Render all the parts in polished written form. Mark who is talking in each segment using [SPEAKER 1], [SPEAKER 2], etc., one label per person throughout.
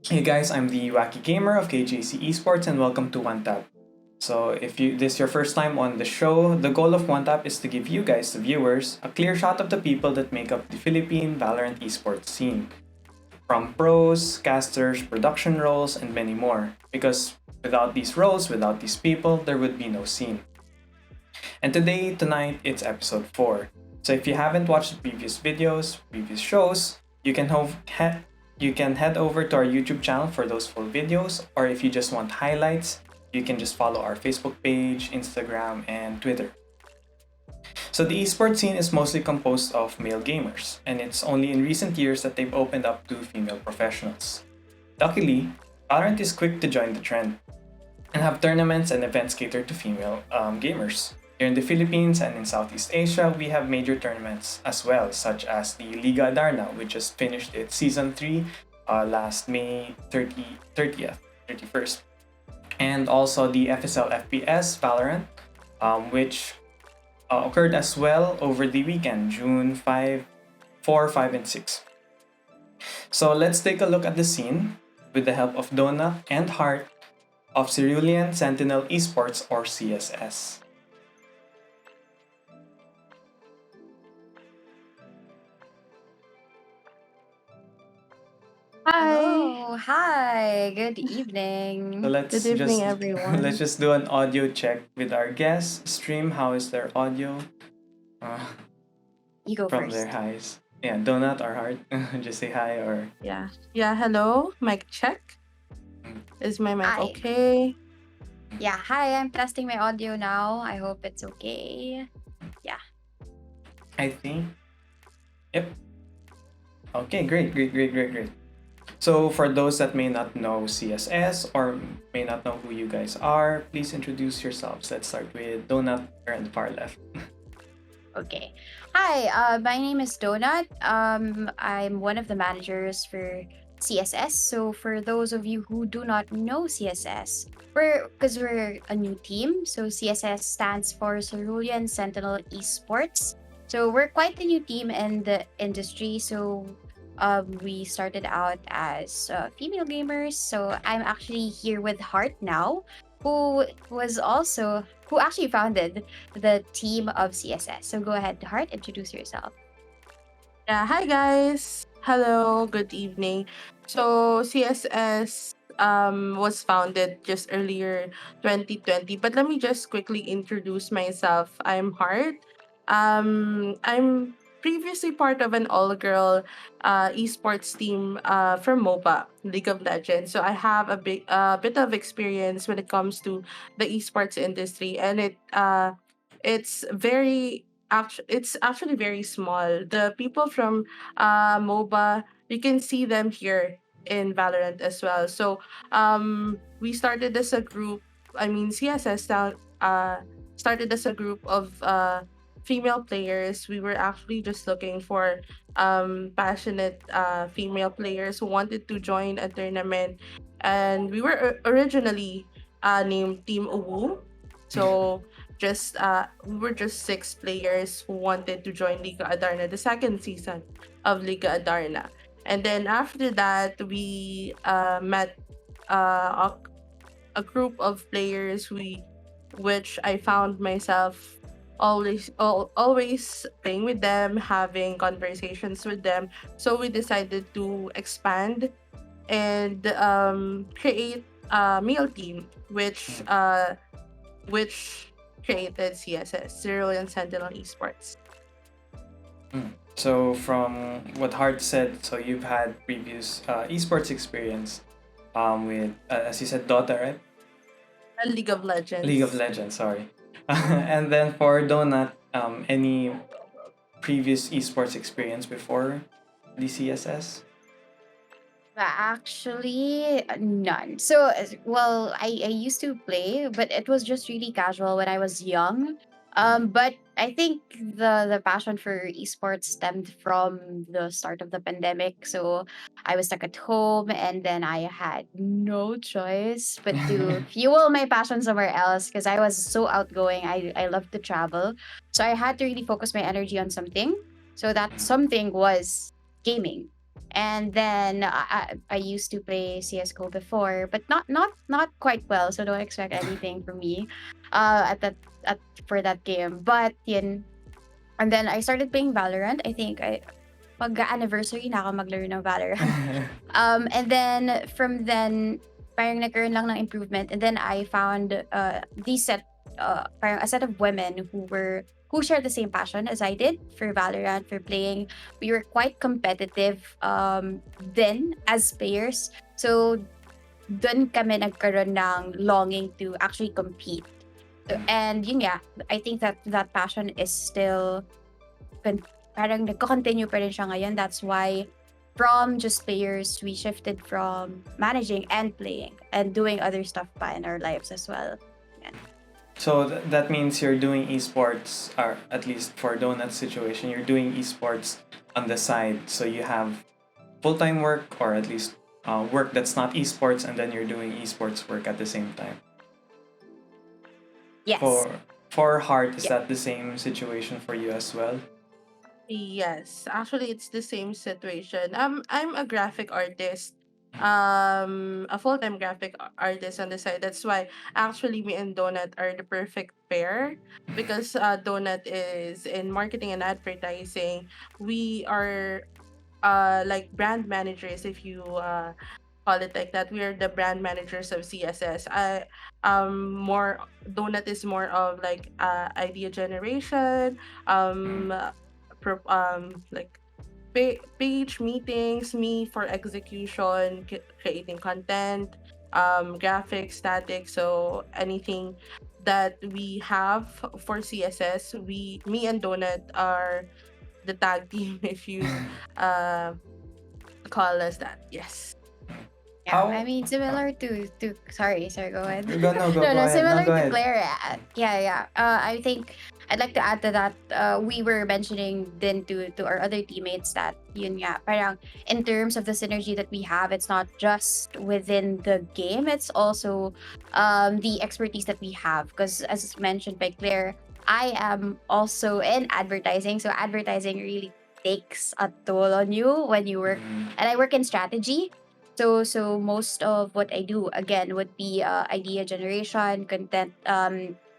[SPEAKER 1] Hey guys, I'm the Wacky Gamer of KJC Esports and welcome to One Tap. So if this is your first time on the show, the goal of One Tap is to give you guys, the viewers, a clear shot of the people that make up the Philippine Valorant esports scene. From pros, casters, production roles, and many more. Because without these roles, without these people, there would be no scene. And tonight, it's episode 4. So if you haven't watched the previous videos, previous shows, you can head over to our YouTube channel for those full videos, or if you just want highlights, you can just follow our Facebook page, Instagram, and Twitter. So the esports scene is mostly composed of male gamers, and it's only in recent years that they've opened up to female professionals. Luckily, Valorant is quick to join the trend and have tournaments and events catered to female gamers. Here in the Philippines and in Southeast Asia, we have major tournaments as well, such as the Liga Adarna, which just finished its Season 3 last May 31st. And also the FSL FPS Valorant, which occurred as well over the weekend, June 5, 4, 5, and 6. So let's take a look at the scene with the help of Donut and Heart of Cerulean Sentinel Esports or CSS.
[SPEAKER 2] Hi.
[SPEAKER 3] Hello, hi, good
[SPEAKER 1] So
[SPEAKER 3] evening.
[SPEAKER 1] let's
[SPEAKER 2] Good evening,
[SPEAKER 1] just let's
[SPEAKER 2] everyone.
[SPEAKER 1] just do an audio check with our guest stream. How is their audio uh,
[SPEAKER 3] You go
[SPEAKER 1] from their
[SPEAKER 3] first.
[SPEAKER 1] highs? Yeah, Donut or Heart, just say hi or.
[SPEAKER 2] Yeah. Yeah, hello. Mic check.
[SPEAKER 1] Mm,
[SPEAKER 2] Is my mic
[SPEAKER 3] Hi.
[SPEAKER 2] okay?
[SPEAKER 3] Yeah, hi, I'm testing my audio now. I hope it's okay. Yeah.
[SPEAKER 1] I think. Yep. Okay, great. So for those that may not know CSS or may not know who you guys are, please introduce yourselves. Let's start with Donut here on the far left.
[SPEAKER 3] Okay. Hi, my name is Donut. I'm one of the managers for CSS. So for those of you who do not know CSS, we're a new team. So CSS stands for Cerulean Sentinel Esports. So we're quite a new team in the industry. So we started out as female gamers. So I'm actually here with Heart now, who actually founded the team of CSS. So go ahead, Heart, introduce yourself.
[SPEAKER 2] Yeah, hi guys. Hello, good evening. So CSS was founded just earlier 2020, but let me just quickly introduce myself. I'm Hart. I'm previously part of an all-girl esports team from MOBA, League of Legends. So I have bit of experience when it comes to the esports industry, and it's actually very small. The people from MOBA, you can see them here in Valorant as well. So we started as a group. I mean, started as a group of female players. We were actually just looking for passionate female players who wanted to join a tournament, and we were originally named Team Uwu. So just we were just 6 players who wanted to join Liga Adarna, the second season of Liga Adarna. And then after that, we met uh, a group of players which I found myself always playing with them, having conversations with them. So we decided to expand and create a male team, which created CSS, Cerulean Sentinel Esports.
[SPEAKER 1] Mm. So from what Hart said, so you've had previous esports experience with, as you said, Dota, right?
[SPEAKER 2] And League of
[SPEAKER 1] League of
[SPEAKER 2] Legends.
[SPEAKER 1] Legends, sorry. And then for Donut, any previous esports experience before the CSS?
[SPEAKER 3] Actually, none. So, well, I used to play, but it was just really casual when I was young. But I think the passion for esports stemmed from the start of the pandemic. So I was stuck at home, and then I had no choice but to fuel my passion somewhere else because I was so outgoing. I loved to travel, so I had to really focus my energy on something. So that something was gaming. And then I used to play CS:GO before, but not quite well. So don't expect anything from me, at that at for that game. But yun, and then I started playing Valorant. I think I mag-anniversary na ako maglaro ng Valorant. And then from then, parang nagkaroon lang ng improvement. And then I found these set, parang a set of women who share the same passion as I did for Valorant, for playing. We were quite competitive then as players. So dun kami nagkaroon ng longing to actually compete. And yun nga, I think that that passion is still parang nagko-continue pa rin siya ngayon. That's why from just players, we shifted from managing and playing and doing other stuff pa in our lives as well. Yan.
[SPEAKER 1] So that means you're doing esports, or at least for Donut's situation, you're doing esports on the side. So you have full-time work, or at least work that's not esports, and then you're doing esports work at the same time.
[SPEAKER 3] Yes.
[SPEAKER 1] For Heart, is
[SPEAKER 3] Yeah.
[SPEAKER 1] that the same situation for you as well?
[SPEAKER 2] Yes, actually, it's the same situation. I'm a graphic artist, a full-time graphic artist on the side. That's why actually me and Donut are the perfect pair, because Donut is in marketing and advertising. We are like brand managers, if you call it like that. We are the brand managers of CSS. More Donut is more of like idea generation, um like page meetings, me for execution, creating content, graphics, static. So anything that we have for CSS, me and Donut are the tag team, if you uh call us that. Yes.
[SPEAKER 3] Yeah,
[SPEAKER 1] How?
[SPEAKER 3] I mean similar to sorry, go ahead.
[SPEAKER 1] Go, no, go,
[SPEAKER 3] No,
[SPEAKER 1] go
[SPEAKER 3] no,
[SPEAKER 1] ahead. No,
[SPEAKER 3] similar
[SPEAKER 1] go
[SPEAKER 3] to
[SPEAKER 1] ahead.
[SPEAKER 3] Claire. Yeah. I think I'd like to add to that. We were mentioning then to our other teammates that yun nga, parang in terms of the synergy that we have, it's not just within the game. It's also the expertise that we have. Because as mentioned by Claire, I am also in advertising, so advertising really takes a toll on you when you work, and I work in strategy. So most of what I do again would be idea generation, content,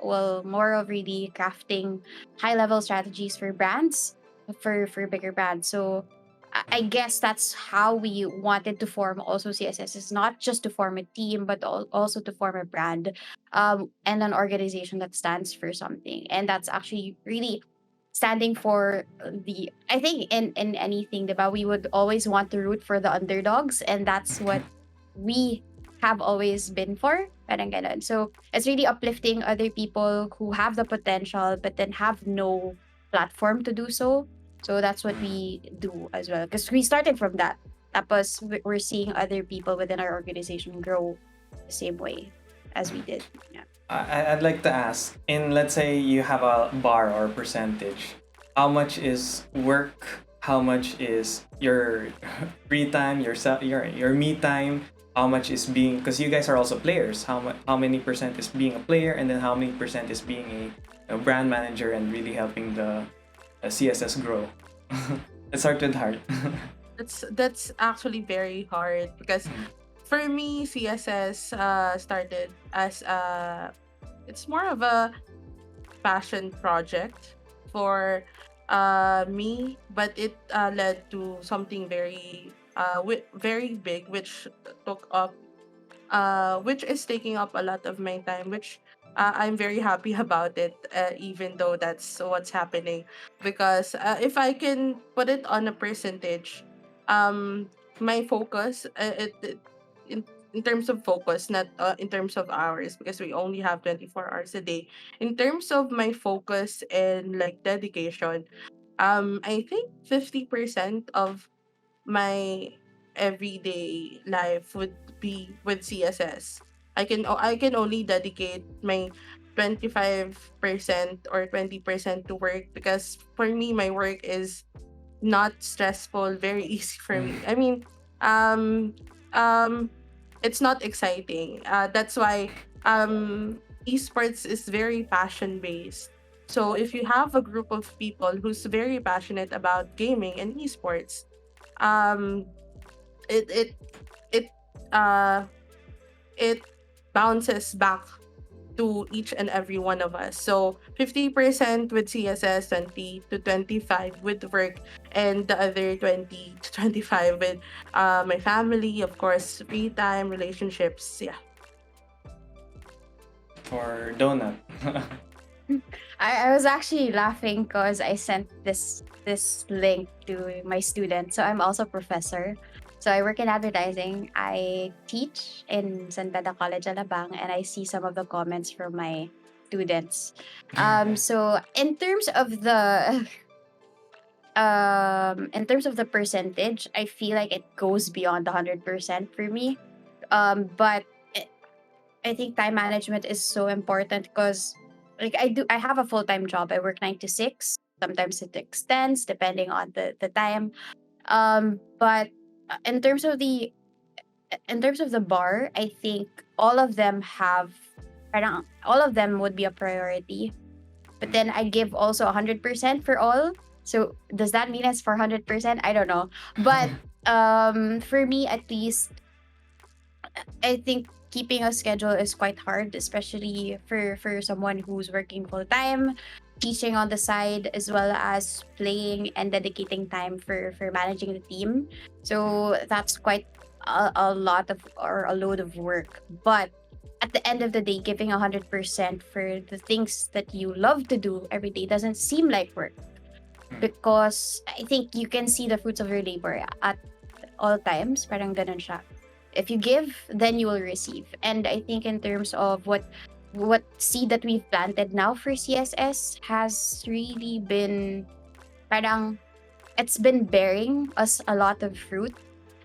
[SPEAKER 3] well, more of really crafting high level strategies for brands, for bigger brands. So I guess that's how we wanted to form also CSS. It's not just to form a team, but also to form a brand, and an organization that stands for something. And that's actually really standing for the, I think in anything about, we would always want to root for the underdogs, and that's what we have always been for. Parang ganun. So it's really uplifting other people who have the potential but then have no platform to do so. So that's what we do as well, because we started from that. Tapos we're seeing other people within our organization grow the same way as we did. Yeah.
[SPEAKER 1] I'd like to ask, in let's say you have a bar or percentage, how much is work? How much is your free time, your me time? How much is being, because you guys are also players? How many percent is being a player, and then how many percent is being a brand manager and really helping the CSS grow? Let's start with Heart.
[SPEAKER 2] That's actually very hard, because for me, CSS started as it's more of a passion project for me, but it led to something very big, which took up which is taking up a lot of my time, which I'm very happy about it, even though that's what's happening. Because if I can put it on a percentage, um, my focus, in terms of focus, not in terms of hours, because we only have 24 hours a day. In terms of my focus and like dedication, I think 50% of my everyday life would be with CSS. I can only dedicate my 25% or 20% to work, because for me my work is not stressful, very easy for me. I mean, um um it's not exciting. That's why esports is very passion based. So if you have a group of people who's very passionate about gaming and esports, um it it it uh it bounces back to each and every one of us. So 50% with CSS, 20 to 25 with work, and the other 20 to 25 with my family, of course, free time, relationships. Yeah.
[SPEAKER 1] For donut.
[SPEAKER 3] I was actually laughing because I sent this link to my student. So I'm also a professor. So I work in advertising. I teach in San Beda College, Alabang, and I see some of the comments from my students. So in terms of the percentage, I feel like it goes beyond 100% for me. But I think time management is so important because like I have a full-time job. I work 9 to 6. Sometimes it extends depending on the time. But in terms of the bar, I think all of them have parang all of them would be a priority. But then I give also 100% for all. So does that mean it's for 100%? I don't know. But for me at least, I think keeping a schedule is quite hard, especially for someone who's working full time, teaching on the side, as well as playing and dedicating time for managing the team. So that's quite a lot of or a load of work. But at the end of the day, giving 100% for the things that you love to do every day doesn't seem like work because I think you can see the fruits of your labor at all times. Parang ganun siya. If you give, then you will receive. And I think in terms of what seed that we've planted now for CSS has really been parang it's been bearing us a lot of fruit.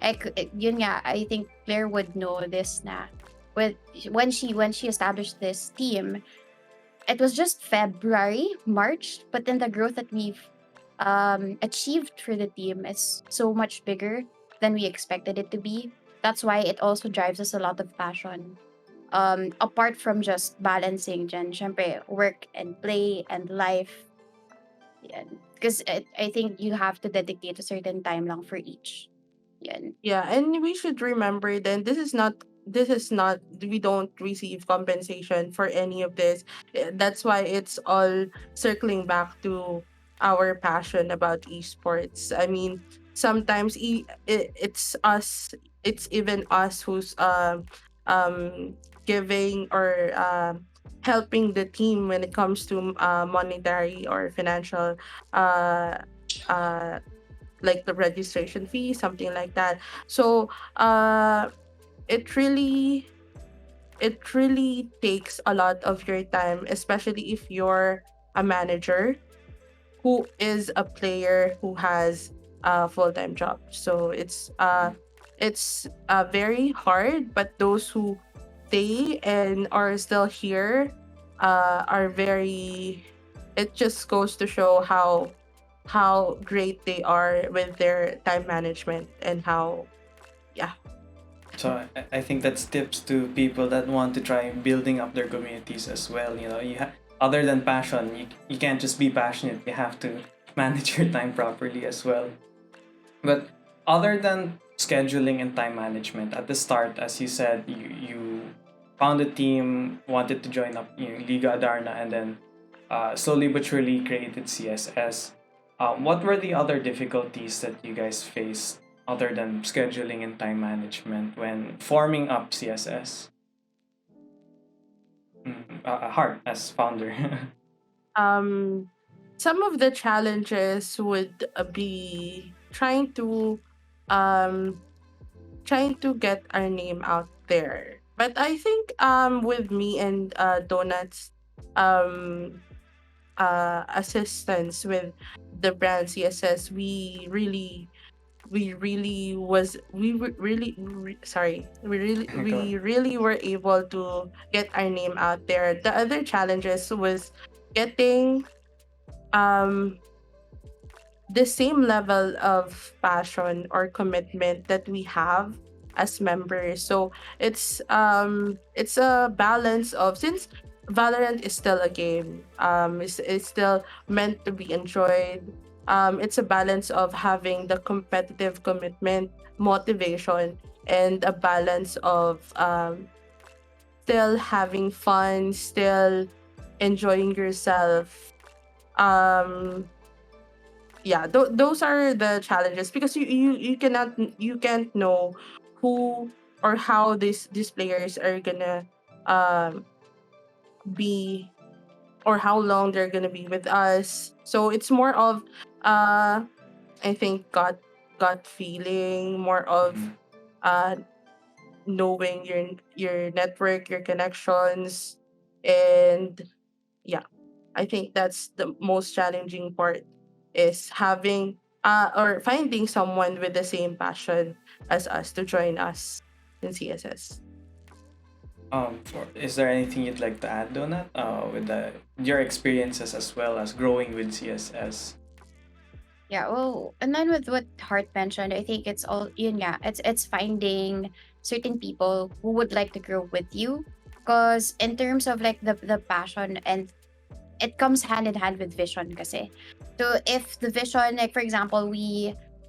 [SPEAKER 3] Like yun nga, I think Claire would know this na with when she established this team, it was just February, March, but then the growth that we've achieved for the team is so much bigger than we expected it to be. That's why it also drives us a lot of passion. Apart from just balancing syempre, work and play and life. Yan. Because I think you have to dedicate a certain time lang for each. Yan.
[SPEAKER 2] Yeah, and we should remember then this is not we don't receive compensation for any of this. That's why it's all circling back to our passion about esports. I mean, sometimes it's even us who's giving or helping the team when it comes to monetary or financial uh uh like the registration fee, something like that. So it really it really takes a lot of your time, especially if you're a manager who is a player who has a full-time job. So it's very hard, but those who stay and are still here are very, it just goes to show how great they are with their time management and how, yeah.
[SPEAKER 1] So I think that's tips to people that want to try building up their communities as well. You know, other than passion, you can't just be passionate. You have to manage your time properly as well. But other than scheduling and time management, at the start, as you said, you found a team, wanted to join up, Liga Adarna, and then slowly but surely created CSS. What were the other difficulties that you guys faced other than scheduling and time management when forming up CSS? Hart as founder.
[SPEAKER 2] um some of the challenges would be um trying to get our name out there. But I think with me and Donuts um assistance with the brand CSS,
[SPEAKER 1] Go.
[SPEAKER 2] we really were able to get our name out there. The other challenges was getting um the same level of passion or commitment that we have as members. So it's a balance of, since Valorant is still a game, it's still meant to be enjoyed. It's a balance of having the competitive commitment, motivation, and a balance of still having fun, still enjoying yourself. Um, yeah, those are the challenges because you can't know who or how these players are gonna um be, or how long they're gonna be with us. So it's more of uh I think gut feeling, more of
[SPEAKER 1] Mhm.
[SPEAKER 2] uh knowing your network, your connections, and yeah, I think that's the most challenging part, is having or finding someone with the same passion as us to join us in CSS.
[SPEAKER 1] Is there anything you'd like to add, Donut? With your experiences as well as growing with CSS.
[SPEAKER 3] Yeah, well, and then with what Hart mentioned, I think it's all yun nga, it's finding certain people who would like to grow with you. Because in terms of like the passion, and it comes hand in hand with vision kasi. So if the vision, like for example,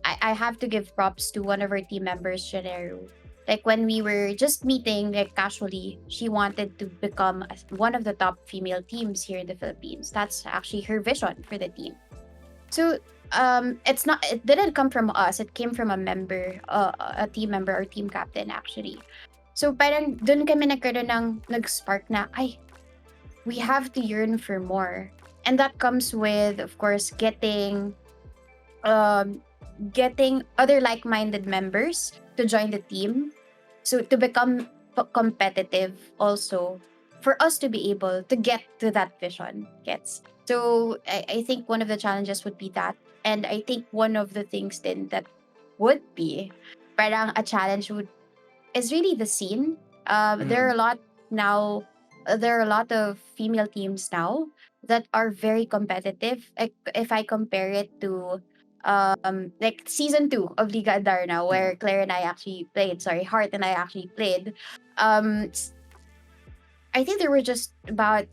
[SPEAKER 3] I have to give props to one of our team members, Shanero. Like when we were just meeting, like casually, she wanted to become one of the top female teams here in the Philippines. That's actually her vision for the team. So it's not, it didn't come from us. It came from a member, a team member or team captain actually. So parang dun kami nagkaroon ng nag-spark na ay, we have to yearn for more. And that comes with, of course, um getting other like-minded members to join the team. So to become competitive also, for us to be able to get to that vision gets. So I think one of the challenges would be that. And I think one of the things then that would be parang a challenge would is really the scene. There are
[SPEAKER 1] Mm.
[SPEAKER 3] a lot now. There are a lot of female teams now that are very competitive. Like if I compare it to like season 2 of Liga Darna,
[SPEAKER 1] Mhm.
[SPEAKER 3] where Claire and I actually played. Sorry, Hart and I actually played. Um, I think there were just about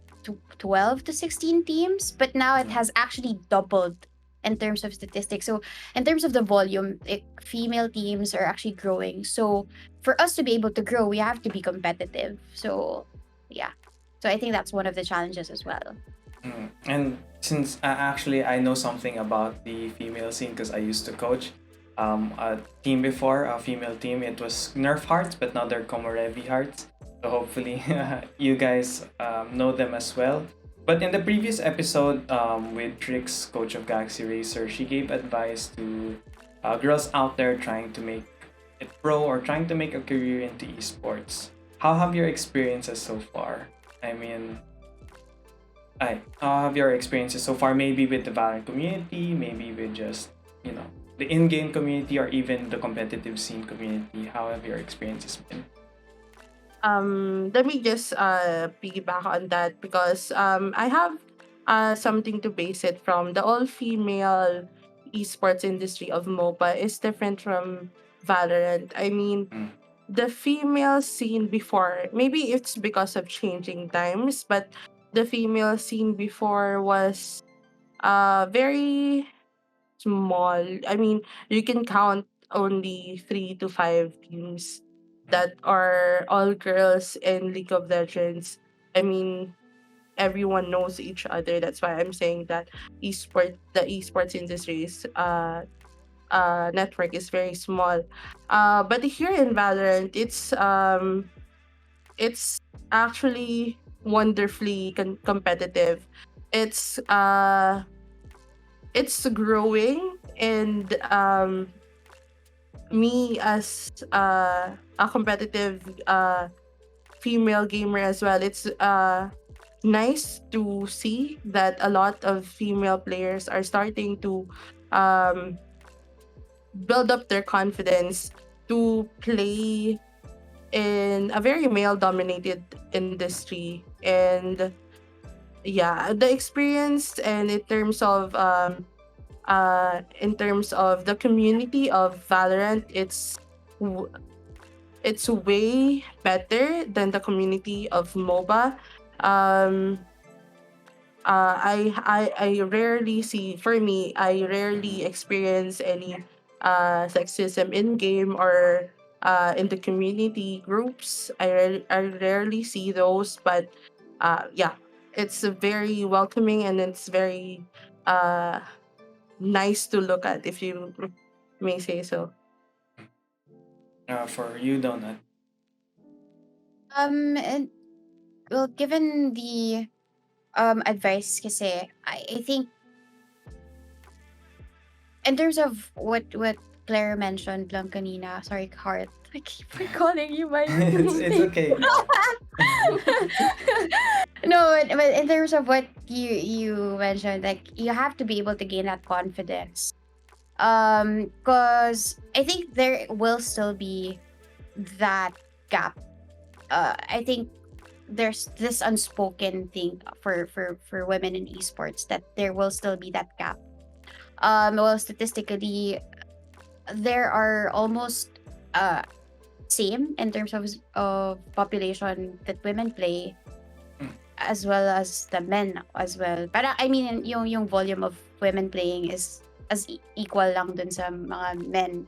[SPEAKER 3] 12 to 16 teams, but now it
[SPEAKER 1] Mhm.
[SPEAKER 3] has actually doubled in terms of statistics. So, in terms of the volume, female teams are actually growing. So, for us to be able to grow, we have to be competitive. So, yeah. So, I think that's one of the challenges as well.
[SPEAKER 1] And since actually I know something about the female scene because I used to coach a team before, a female team. It was Nerf Hearts, but now they're Komorevi Hearts. So hopefully you guys know them as well. But in the previous episode with Trix, coach of Galaxy Racer, she gave advice to girls out there trying to make it pro or trying to make a career into esports. How have your experiences so far? I mean, how have your experiences so far? Maybe with the Valorant community, maybe with just the in-game community, or even the competitive scene community. How have your experiences been?
[SPEAKER 2] Let me just piggyback on that because I have something to base it from. The all female esports industry of MOBA is different from Valorant. I mean,
[SPEAKER 1] Mm.
[SPEAKER 2] the female scene before, maybe it's because of changing times, but the female scene before was very small. I mean, you can count only 3 to 5 teams
[SPEAKER 1] Mm.
[SPEAKER 2] that are all girls in League of Legends. I mean, everyone knows each other. That's why I'm saying that the esports industry is network is very small. But here in Valorant, it's actually wonderfully competitive. It's uh it's growing, and me as a competitive female gamer as well, it's nice to see that a lot of female players are starting to um build up their confidence to play in a very male dominated industry. And yeah, the experience, and in terms of the community of Valorant, w- it's way better than the community of MOBA. Um, I rarely see, for me, I rarely
[SPEAKER 1] Mhm.
[SPEAKER 2] experience any sexism in game or in the community groups. I rarely see those, but yeah, it's very welcoming and it's very uh nice to look at, if you may say so.
[SPEAKER 1] For you, Donut.
[SPEAKER 3] And well, given the advice kasi, I think in terms of what Claire mentioned lang kanina, sorry, Heart. I keep recalling you by
[SPEAKER 1] It's
[SPEAKER 3] mistake.
[SPEAKER 1] okay.
[SPEAKER 3] No, but in terms of what you mentioned, like you have to be able to gain that confidence. Because I think there will still be that gap. I think there's this unspoken thing for women in esports that there will still be that gap. Well, statistically, there are almost same in terms of population that women play
[SPEAKER 1] Mm.
[SPEAKER 3] as well as the men as well. Para I mean yung volume of women playing is as equal lang dun sa mga men.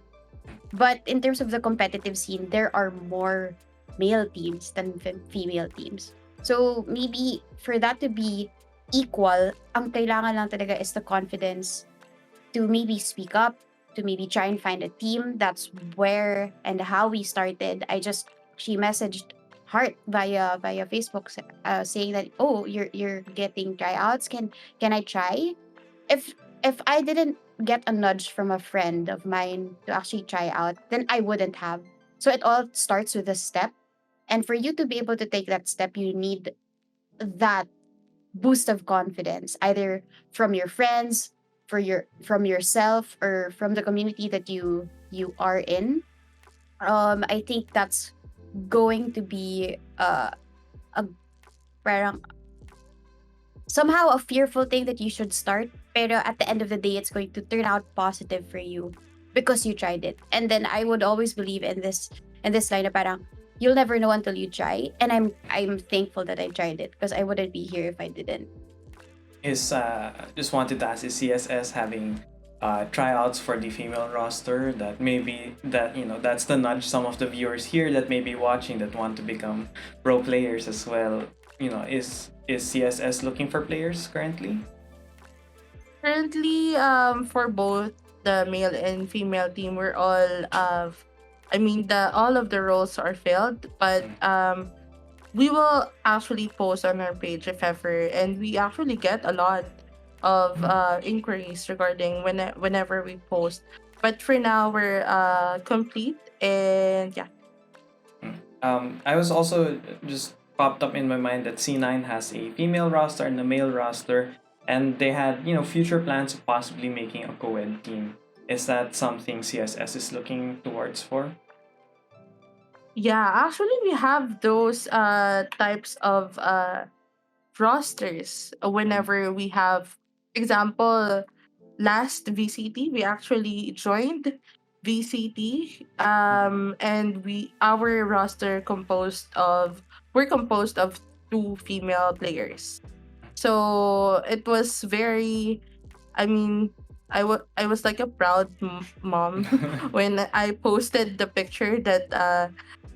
[SPEAKER 3] But in terms of the competitive scene, there are more male teams than female teams. So maybe for that to be equal, ang kailangan lang talaga is the confidence to maybe speak up, to maybe try and find a team. That's where and how we started. She messaged Heart via Facebook, saying that, oh, you're getting tryouts. Can I try? If I didn't get a nudge from a friend of mine to actually try out, then I wouldn't have. So it all starts with a step. And for you to be able to take that step, you need that boost of confidence, either from your friends, from yourself, or from the community that you are in. I think that's going to be a parang somehow a fearful thing that you should start, pero at the end of the day, it's going to turn out positive for you because you tried it. And then I would always believe in this line of parang you'll never know until you try. And I'm thankful that I tried it because I wouldn't be here if I didn't.
[SPEAKER 1] Is just wanted to ask, is CSS having tryouts for the female roster, that maybe that that's the nudge some of the viewers here that may be watching that want to become pro players as well. Is CSS looking for players currently?
[SPEAKER 2] Currently, for both the male and female team, we're all I mean, the all of the roles are filled, but
[SPEAKER 1] Mm.
[SPEAKER 2] we will actually post on our page if ever, and we actually get a lot of inquiries regarding whenever we post. But for now, we're complete, and yeah.
[SPEAKER 1] I was also just popped up in my mind that C9 has a female roster and a male roster, and they had future plans of possibly making a co-ed team. Is that something CSS is looking towards for?
[SPEAKER 2] Yeah, actually, we have those types of rosters
[SPEAKER 1] Mhm.
[SPEAKER 2] whenever we have, example, last VCT we actually joined VCT,
[SPEAKER 1] Mhm.
[SPEAKER 2] and we our roster composed of we're composed of two female players. So it was very, I mean, I was like a proud mom when I posted the picture that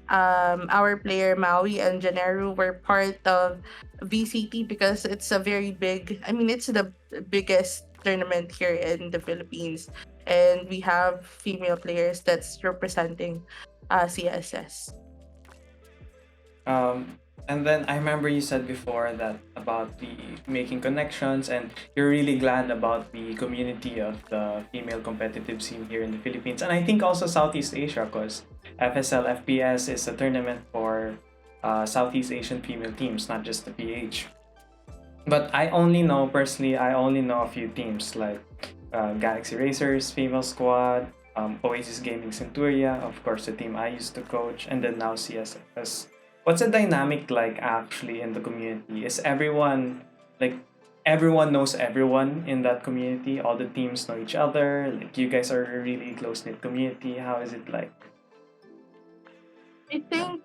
[SPEAKER 2] our player Maui and Janeru were part of VCT, because it's a very big, I mean, it's the biggest tournament here in the Philippines. And we have female players that's representing CSS.
[SPEAKER 1] Um, and then I remember you said before that about the making connections, and you're really glad about the community of the female competitive scene here in the Philippines, and I think also Southeast Asia, because FSL FPS is a tournament for Southeast Asian female teams, not just the PH. But I only know a few teams like Galaxy Racers, Female Squad, Oasis Gaming Centuria, of course, the team I used to coach, and then now CSS. What's the dynamic like actually in the community? Is everyone like everyone knows everyone in that community? All the teams know each other. Like you guys are a really close knit community. How is it like?
[SPEAKER 2] I think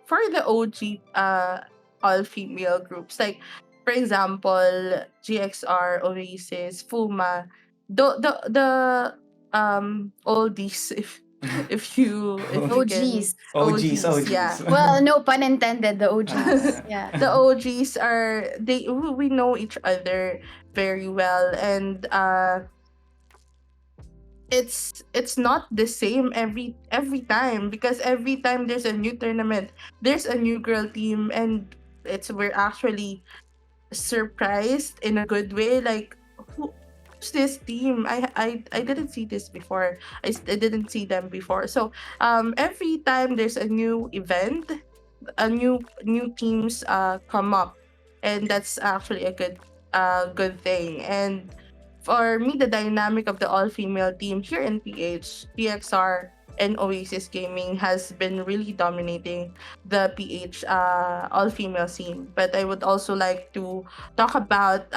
[SPEAKER 2] for the OG all female groups, like for example, GXR, Oasis, Fuma, the oldies, if you can,
[SPEAKER 3] OGs.
[SPEAKER 1] OGs,
[SPEAKER 2] OGs,
[SPEAKER 1] OGs.
[SPEAKER 2] yeah.
[SPEAKER 3] Well, no pun intended, the OGs.
[SPEAKER 1] Uh,
[SPEAKER 3] Yeah.
[SPEAKER 2] The OGs are we know each other very well, and it's not the same every time, because every time there's a new tournament, there's a new girl team, and it's we're actually surprised in a good way, like, who's this team? I didn't see this before. I didn't see them before. So every time there's a new event, a new teams come up, and that's actually a good thing. And for me, the dynamic of the all-female team here in PH, PXR, and Oasis Gaming has been really dominating the PH all-female scene. But I would also like to talk about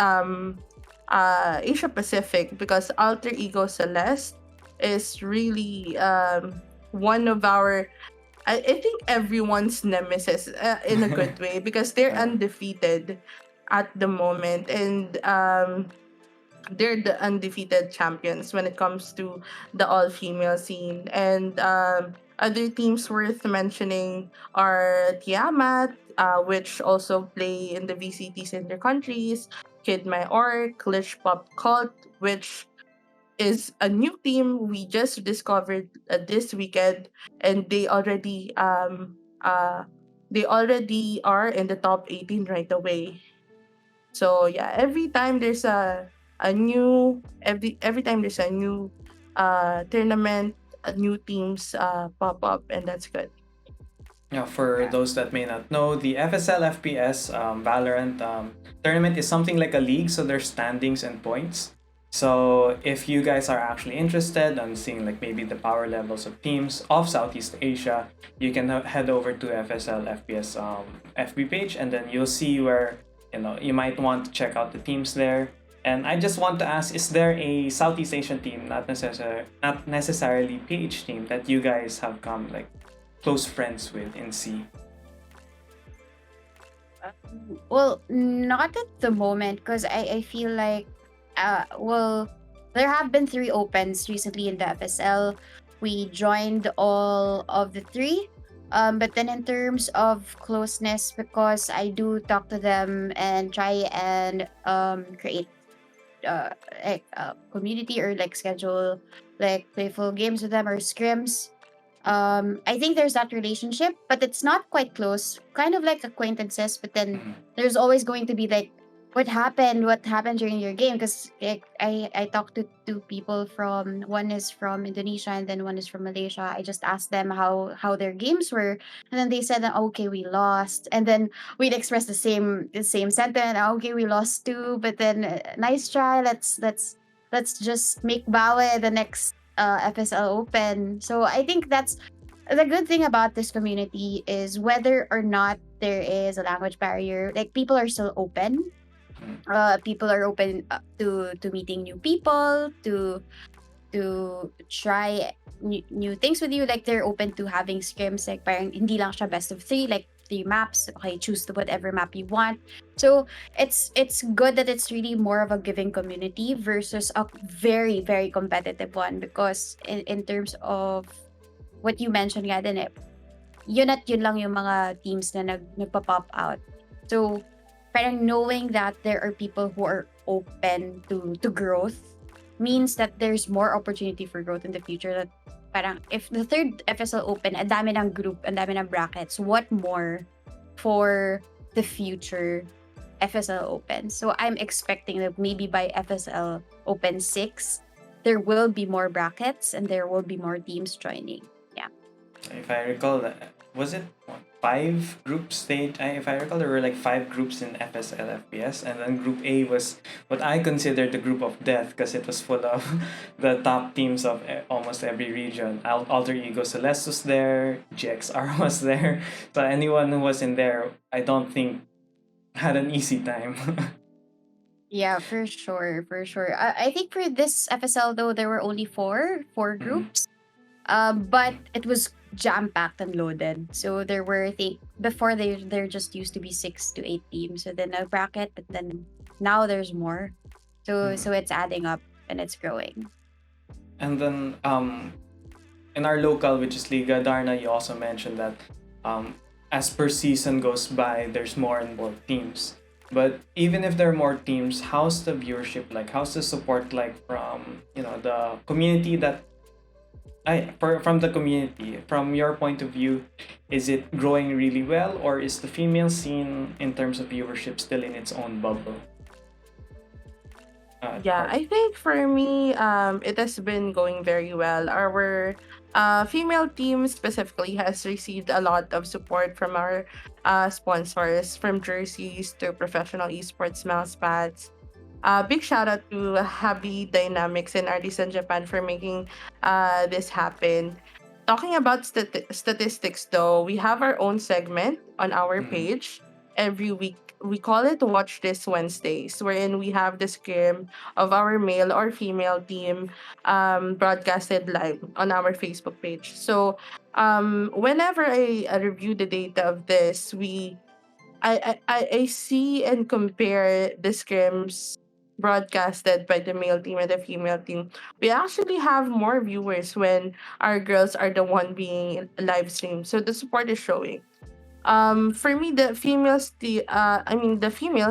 [SPEAKER 2] Asia Pacific, because Alter Ego Celeste is really one of our, I think, everyone's nemesis, in a good way, because they're
[SPEAKER 1] uh,
[SPEAKER 2] undefeated at the moment, and they're the undefeated champions when it comes to the all-female scene. And other teams worth mentioning are Tiamat, which also play in the VCTs in their countries, Kid My Orc, Lich Pop Cult, which is a new team we just discovered this weekend, and they already are in the top 18 right away. So yeah, every time there's a new tournament, new teams pop up, and that's good.
[SPEAKER 1] Yeah, for
[SPEAKER 3] Yeah.
[SPEAKER 1] those that may not know, the FSL FPS Valorant tournament is something like a league, so there's standings and points. So if you guys are actually interested on seeing like maybe the power levels of teams of Southeast Asia, you can head over to FSL FPS FB page, and then you'll see where you might want to check out the teams there. And I just want to ask, is there a Southeast Asian team, not necessarily PH team, that you guys have come like close friends with in C?
[SPEAKER 3] Well, not at the moment, because I feel like, well, there have been three opens recently in the FSL. We joined all of the three. But then in terms of closeness, because I do talk to them and try and create like a community, or like schedule like playful games with them or scrims. I think there's that relationship, but it's not quite close, kind of like acquaintances. But then
[SPEAKER 1] Mhm.
[SPEAKER 3] there's always going to be like, what happened during your game, because like, I talked to two people, from one is from Indonesia and then one is from Malaysia. I just asked them how their games were, and then they said that, okay, we lost, and then we'd express the same sentiment, okay, we lost too, but then, nice try, let's just make bawe the next FSL Open. So I think that's the good thing about this community, is whether or not there is a language barrier, like, people are still open.
[SPEAKER 1] Mhm.
[SPEAKER 3] People are open, to meeting new people, to try new things with you. Like, they're open to having scrims, like parang hindi lang siya best of three, like three maps. Okay, choose the whatever map you want. So it's good that it's really more of a giving community versus a very, very competitive one, because in terms of what you mentioned nga din, yun at yun lang yung mga teams na nagpa-pop out. So parang knowing that there are people who are open to growth means that there's more opportunity for growth in the future. That parang, if the third FSL Open, ang dami ng group, ang dami ng brackets, what more for the future FSL Open? So I'm expecting that maybe by FSL Open 6, there will be more brackets and there will be more teams joining. Yeah.
[SPEAKER 1] If I recall, was it five group stage? If I recall, there were like five groups in FSL FPS, and then Group A was what I considered the group of death, because it was full of the top teams of almost every region. Alter Ego Celeste was there, GXR was there, so anyone who was in there, I don't think had an easy time.
[SPEAKER 3] Yeah, for sure, for sure. I think for this FSL though, there were only four
[SPEAKER 1] Mhm.
[SPEAKER 3] groups. But it was jam-packed and loaded. So there were, I think, before there just used to be 6 to 8 teams. So then a bracket, but then now there's more. So it's adding up and it's growing.
[SPEAKER 1] And then in our local, which is Liga Darna, you also mentioned that um, as per season goes by, there's more and more teams. But even if there are more teams, how's the viewership like? How's the support like from the community that from the community? From your point of view, is it growing really well, or is the female scene in terms of viewership still in its own bubble?
[SPEAKER 2] Yeah,
[SPEAKER 1] Art.
[SPEAKER 2] I think for me, it has been going very well. Our female team specifically has received a lot of support from our sponsors, from jerseys to professional esports mouse pads. Big shout out to Habi Dynamics and Artisan Japan for making this happen. Talking about statistics, though, we have our own segment on our
[SPEAKER 1] Mhm.
[SPEAKER 2] page every week. We call it Watch This Wednesdays, wherein we have the scrim of our male or female team broadcasted live on our Facebook page. So, whenever I review the data of this, I see and compare the scrims broadcasted by the male team and the female team. We actually have more viewers when our girls are the one being live streamed. So the support is showing. For me, the female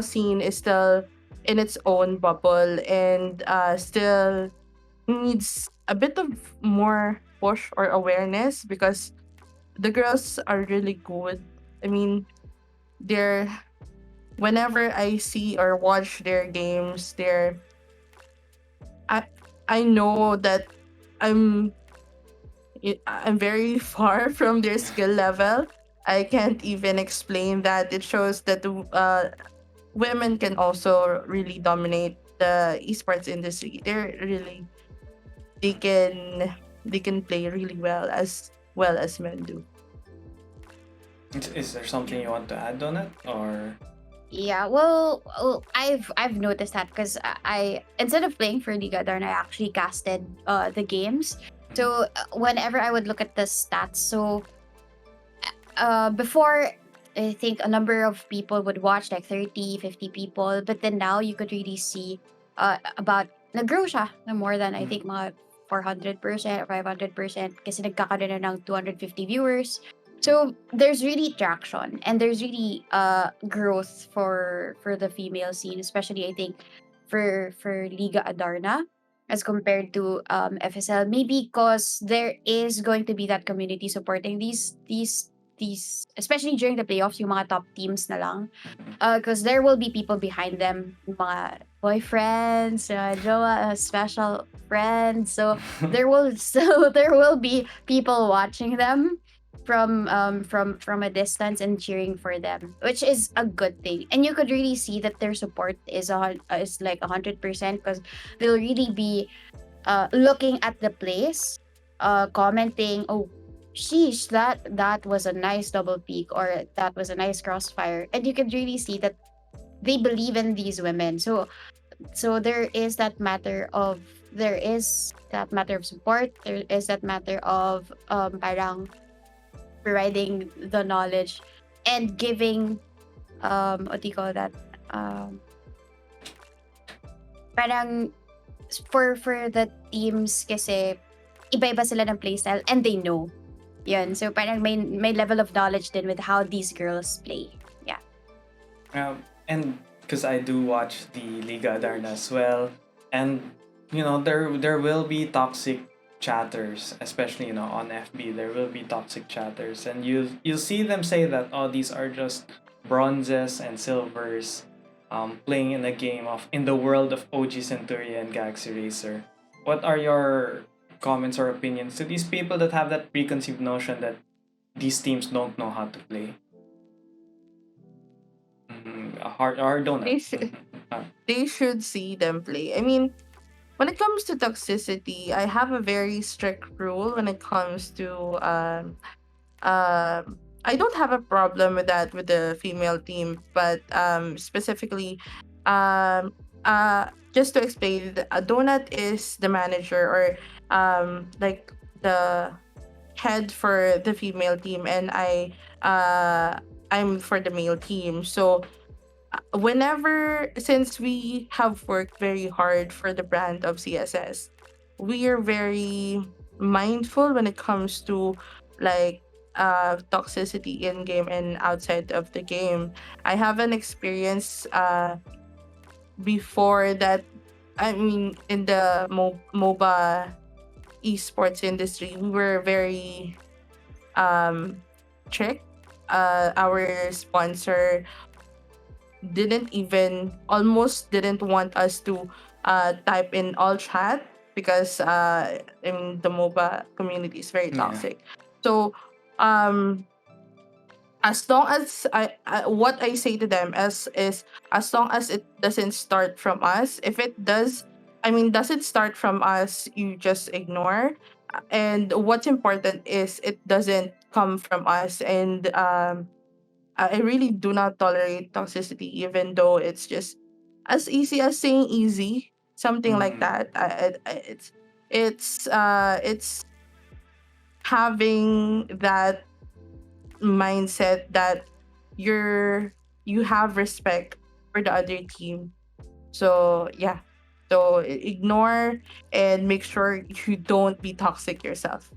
[SPEAKER 2] scene is still in its own bubble and still needs a bit of more push or awareness because the girls are really good. I mean, they're whenever I see or watch their games, I I know that I'm I'm very far from their skill level. I can't even explain that. It shows that women can also really dominate the esports industry. They can they can play really well as men do.
[SPEAKER 1] Is there something you want to add on it, or?
[SPEAKER 3] Yeah, well, I've noticed that because I instead of playing for Liga Darn, I actually casted the games. So whenever I would look at the stats, so before I think a number of people would watch like 30, 50 people, but then now you could really see about nag-grow siya na more than I think mga 400%, 500% kasi nagkakaroon na ng 250 viewers. So there's really traction and there's really growth for the female scene, especially I think for Liga Adarna as compared to FSL. Maybe because there is going to be that community supporting these especially during the playoffs yung mga top teams na lang because there will be people behind them mga boyfriends jowa special friends so there will be people watching them from a distance and cheering for them, which is a good thing. And you could really see that their support is like 100% because they'll really be looking at the plays, commenting, "Oh, sheesh, that was a nice double peak, or that was a nice crossfire," and you could really see that they believe in these women. So there is that matter of support. There is that matter of parang providing the knowledge and giving what do you call that parang for the teams kasi iba-iba sila ng playstyle and they know yun so parang may level of knowledge din with how these girls play. Yeah.
[SPEAKER 1] And because I do watch the Liga Darna as well, and there will be toxic chatters, especially on FB. There will be toxic chatters, and you'll see them say that, oh, these are just bronzes and silvers, playing in a game in the world of OG Centurion and Galaxy Racer. What are your comments or opinions to these people that have that preconceived notion that these teams don't know how to play? A hard donut.
[SPEAKER 2] They should they should see them play. I mean, when it comes to toxicity, I have a very strict rule when it comes to I don't have a problem with that with the female team, but specifically just to explain, Donut is the manager or like the head for the female team, and I'm for the male team. So whenever, since we have worked very hard for the brand of CSS, we are very mindful when it comes to like toxicity in game and outside of the game. I have an experience before that. I mean, in the MOBA esports industry, we were very um strict. Our sponsor didn't even almost didn't want us to type in all chat because I mean the MOBA community is very
[SPEAKER 1] Yeah.
[SPEAKER 2] toxic. So um as long as I what I say to them is as long as it doesn't start from us, if it does, I mean doesn't start from us, you just ignore. And what's important is it doesn't come from us. And I really do not tolerate toxicity, even though it's just as easy as saying easy, something like
[SPEAKER 1] Mm,
[SPEAKER 2] that. It's having that mindset that you have respect for the other team. So yeah, so ignore and make sure you don't be toxic yourself.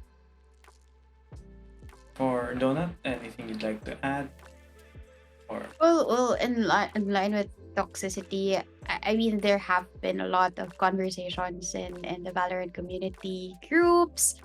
[SPEAKER 1] for Donut, anything you'd like to add? Or
[SPEAKER 3] Well, in line with toxicity, I mean, there have been a lot of conversations in the Valorant community groups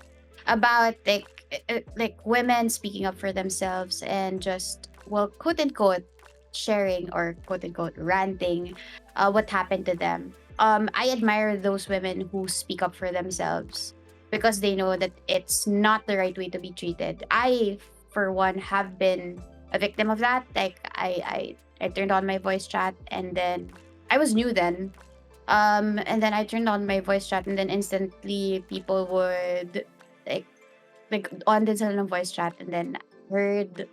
[SPEAKER 3] about like women speaking up for themselves and just, well, quote unquote sharing or quote unquote ranting what happened to them. I admire those women who speak up for themselves because they know that it's not the right way to be treated. I, for one, have been a victim of that. Like I turned on my voice chat, and then I was new then. And then I turned on my voice chat, and then instantly people would like on the ng voice chat, and then heard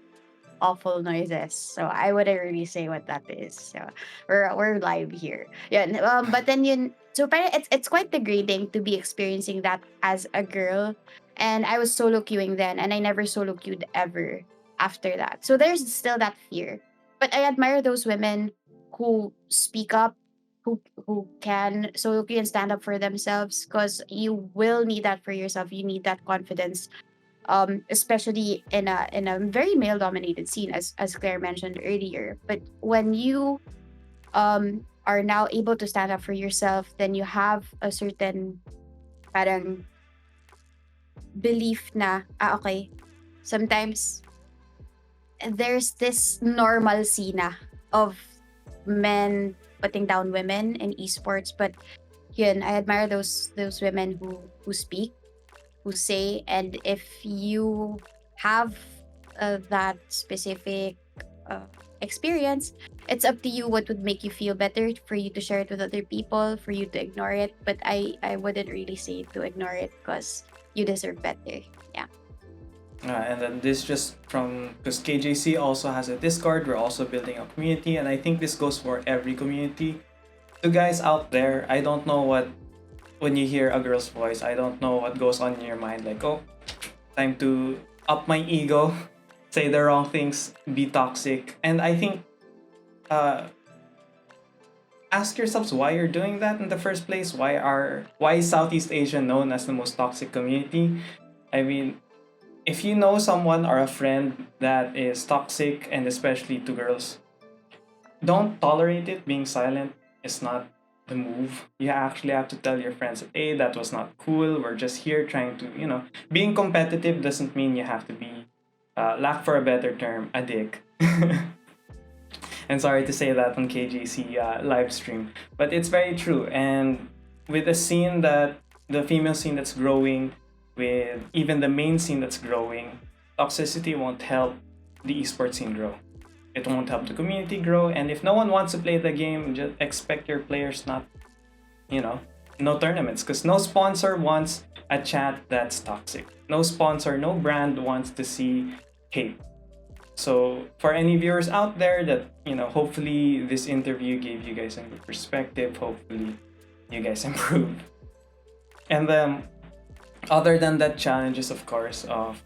[SPEAKER 3] awful noises. So I wouldn't really say what that is. So we're live here. Yeah. But then so parang it's quite degrading to be experiencing that as a girl. And I was solo queuing then, and I never solo queued ever after that. So there's still that fear. But I admire those women who speak up, who can solo queue and stand up for themselves, because you will need that for yourself. You need that confidence, especially in a very male dominated scene, as Claire mentioned earlier. But when you are now able to stand up for yourself, then you have a certain parang belief na, okay, sometimes there's this normalcy na of men putting down women in esports. But yun, I admire those women who speak, who say. And if you have that specific experience, it's up to you what would make you feel better, for you to share it with other people, for you to ignore it. But I wouldn't really say to ignore it, because you deserve better. Yeah.
[SPEAKER 1] and then this just from, because KJC also has a Discord, we're also building a community, and I think this goes for every community. So guys out there, I don't know what, when you hear a girl's voice, I don't know what goes on in your mind. Like, oh, time to up my ego, say the wrong things, be toxic. And I think ask yourselves why you're doing that in the first place. Why is Southeast Asia known as the most toxic community? I mean, if you know someone or a friend that is toxic, and especially to girls, don't tolerate it. Being silent is not the move. You actually have to tell your friends that, hey, that was not cool. We're just here trying to, being competitive doesn't mean you have to be, lack for a better term, a dick. And sorry to say that on KJC live stream, but it's very true. And with a scene that, the female scene that's growing, with even the main scene that's growing, toxicity won't help the esports scene grow. It won't help the community grow. And if no one wants to play the game, just expect your players not, no tournaments. Because no sponsor wants a chat that's toxic. No sponsor, no brand wants to see hate. So for any viewers out there that, hopefully this interview gave you guys a good perspective. Hopefully you guys improve. And then other than that, challenges, of course, of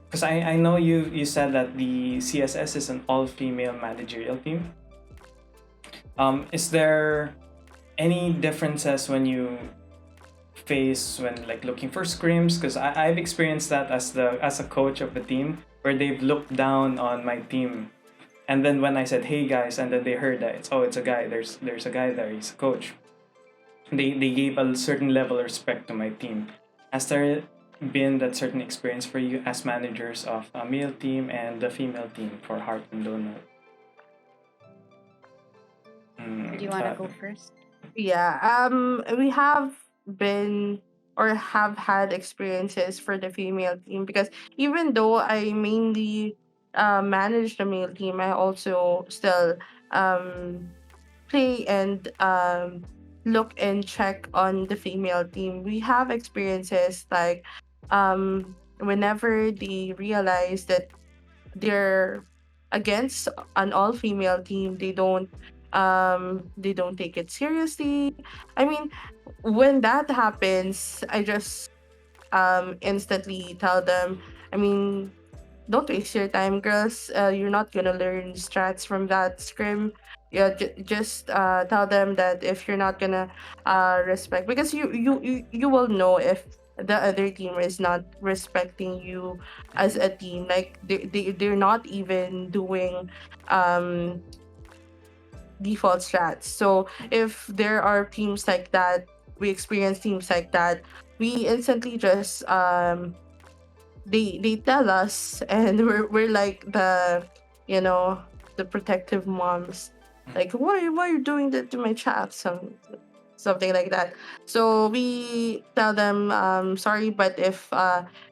[SPEAKER 1] because I know you said that the CSS is an all-female managerial team. Is there any differences when you face when like looking for scrims? Because I've experienced that as a coach of the team, where they've looked down on my team, and then when I said hey guys, and then they heard that it's a guy, there's a guy there, he's a coach, they gave a certain level of respect to my team. Has there been that certain experience for you as managers of a male team and the female team for Heart and Donut?
[SPEAKER 3] Do you want to go first?
[SPEAKER 2] Yeah, we have been or have had experiences for the female team, because even though I mainly manage the male team, I also still um play and look and check on the female team. We have experiences like whenever they realize that they're against an all female team, they don't take it seriously. I mean, when that happens, I just instantly tell them, I mean, don't waste your time, girls. You're not gonna learn strats from that scrim. Yeah, just tell them that if you're not gonna respect, because you will know if the other team is not respecting you as a team. Like they're not even doing um default strats. So if there are teams like that, we experience teams like that, we instantly just they tell us, and we're like the, you know, the protective moms, like why are you doing that to my child, something like that. So we tell them, sorry, but if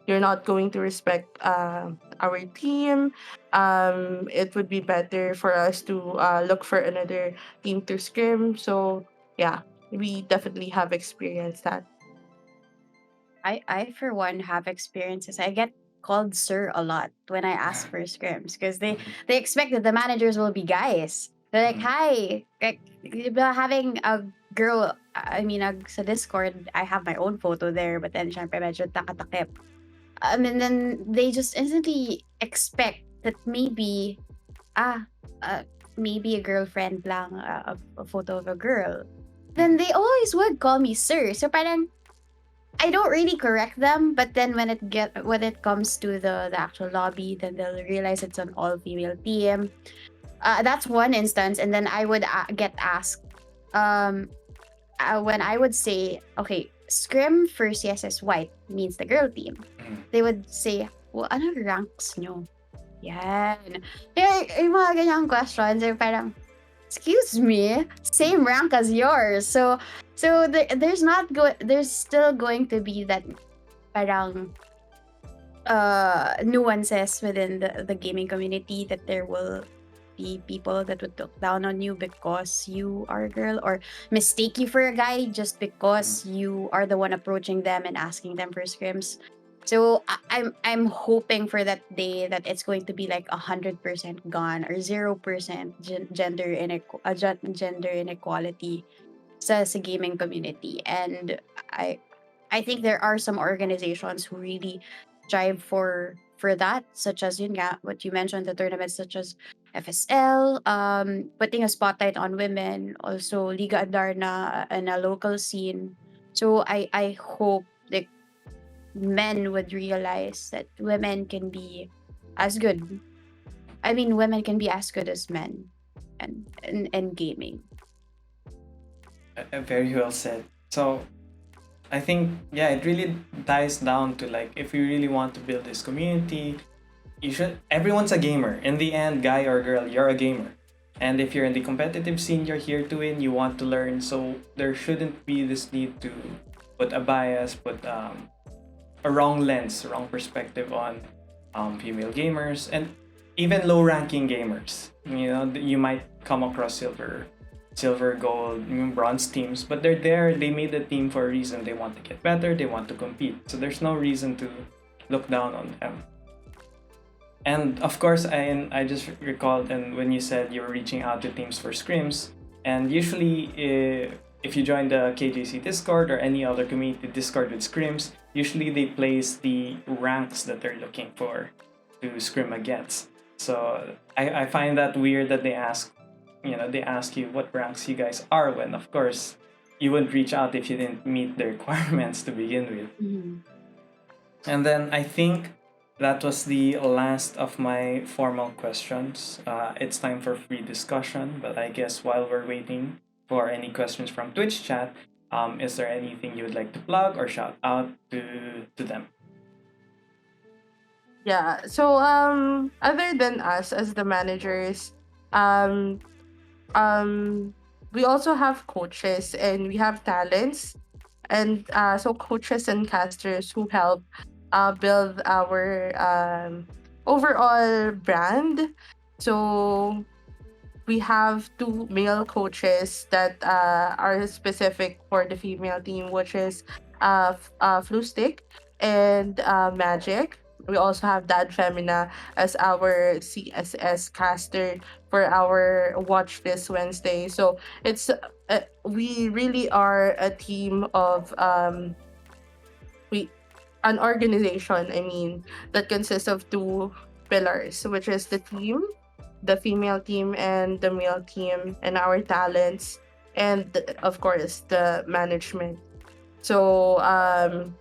[SPEAKER 2] you're not going to respect our team, it would be better for us to look for another team to scrim. So yeah, we definitely have experienced that.
[SPEAKER 3] I for one have experiences. I get called sir a lot when I ask for scrims because they expect that the managers will be guys. They're like, hi, like having a girl. I mean, sa Discord, I have my own photo there, but then syempre medyo takatakip. And then they just instantly expect that ah, uh, maybe a girlfriend lang, a photo of a girl. Then they always would call me sir. So parang I don't really correct them, but then when it comes to the actual lobby, then they'll realize it's an all female team. That's one instance, and then I would get asked, um, when I would say, okay, scrim for CSS white means the girl team. They would say, well, ano ranks nyo? Yan. Yung mga ganyang questions, parang, excuse me, same rank as yours. So there's still going to be that parang nuances within the gaming community, that there will be people that would look down on you because you are a girl, or mistake you for a guy just because you are the one approaching them and asking them for scrims. So I'm hoping for that day that it's going to be like 100% gone, or 0% gender inequality sa gaming community. And I think there are some organizations who really strive for that, such as yun nga, what you mentioned, the tournaments such as FSL, putting a spotlight on women, also Liga Adarna and a local scene. So I hope like men would realize that women can be as good. I mean, women can be as good as men, and gaming.
[SPEAKER 1] Very well said. So I think, yeah, it really ties down to like, if you really want to build this community, everyone's a gamer. In the end, guy or girl, you're a gamer. And if you're in the competitive scene, you're here to win, you want to learn. So there shouldn't be this need to put a bias, put a wrong lens, wrong perspective on female gamers, and even low ranking gamers. You know, you might come across silver, gold, bronze teams, but they're there. They made the team for a reason. They want to get better. They want to compete. So there's no reason to look down on them. And of course, I just recalled, and when you said you were reaching out to teams for scrims, and usually if you join the KJC Discord or any other community Discord with scrims, usually they place the ranks that they're looking for to scrim against. So I find that weird that they ask you what ranks you guys are when, of course, you wouldn't reach out if you didn't meet the requirements to begin with.
[SPEAKER 3] Mhm.
[SPEAKER 1] And then I think that was the last of my formal questions. It's time for free discussion, but I guess while we're waiting for any questions from Twitch chat, is there anything you would like to plug or shout out to them?
[SPEAKER 2] Yeah. So other than us as the managers, um um we also have coaches and we have talents, and so coaches and casters who help build our overall brand. So we have two male coaches that are specific for the female team, which is Flu Stick and Magic. We also have Dad Femina as our CSS caster for our Watch This Wednesday. So it's we really are a team of we an organization. I mean, that consists of two pillars, which is the team, the female team and the male team, and our talents, and of course the management. So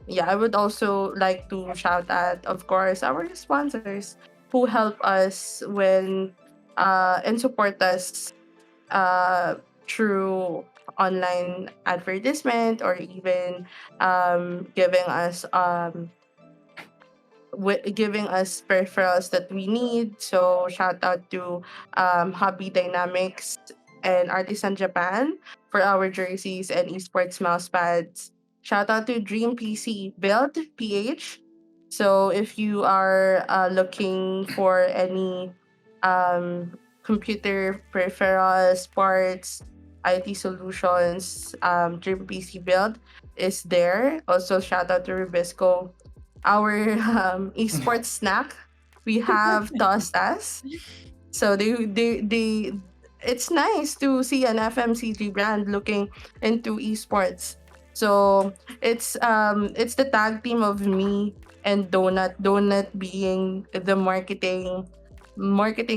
[SPEAKER 2] yeah, I would also like to shout out, of course, our sponsors who help us when and support us uh through online advertisement, or even giving us giving us peripherals that we need. So shout out to Hobby Dynamics and Artisan Japan for our jerseys and esports mouse pads. Shout out to Dream PC Build PH. So if you are looking for any computer peripherals, parts, IT solutions, Dream PC Build is there. Also shout out to Rubisco, our esports snack. We have tostas. So they it's nice to see an FMCG brand looking into esports. So it's the tag team of me and Donut being the marketing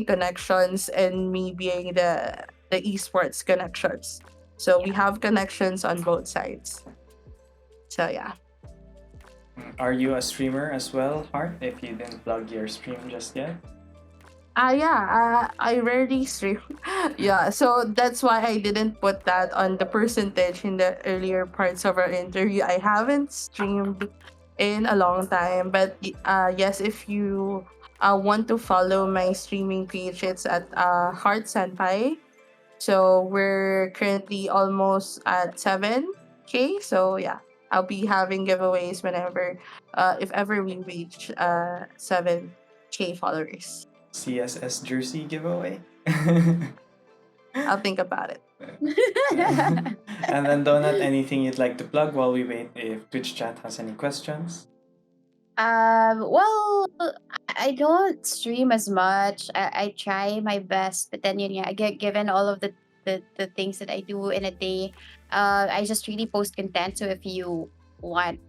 [SPEAKER 2] connections, and me being the esports connections. So we
[SPEAKER 3] Yeah.
[SPEAKER 2] have connections on both sides. So yeah.
[SPEAKER 1] Are you a streamer as well, Hart? If you didn't plug your stream just yet.
[SPEAKER 2] Yeah, I rarely stream. Yeah, so that's why I didn't put that on the percentage in the earlier parts of our interview. I haven't streamed in a long time, but yes, if you want to follow my streaming page, it's at Heart Senpai. So we're currently almost at 7K. So yeah, I'll be having giveaways whenever, if ever we reach 7K followers.
[SPEAKER 1] CSS jersey giveaway.
[SPEAKER 2] I'll think about it.
[SPEAKER 1] And then Donut, anything you'd like to plug while we wait if Twitch chat has any questions?
[SPEAKER 3] Well, I don't stream as much. I try my best, but then I get given all of the things that I do in a day. I just really post content. So if you want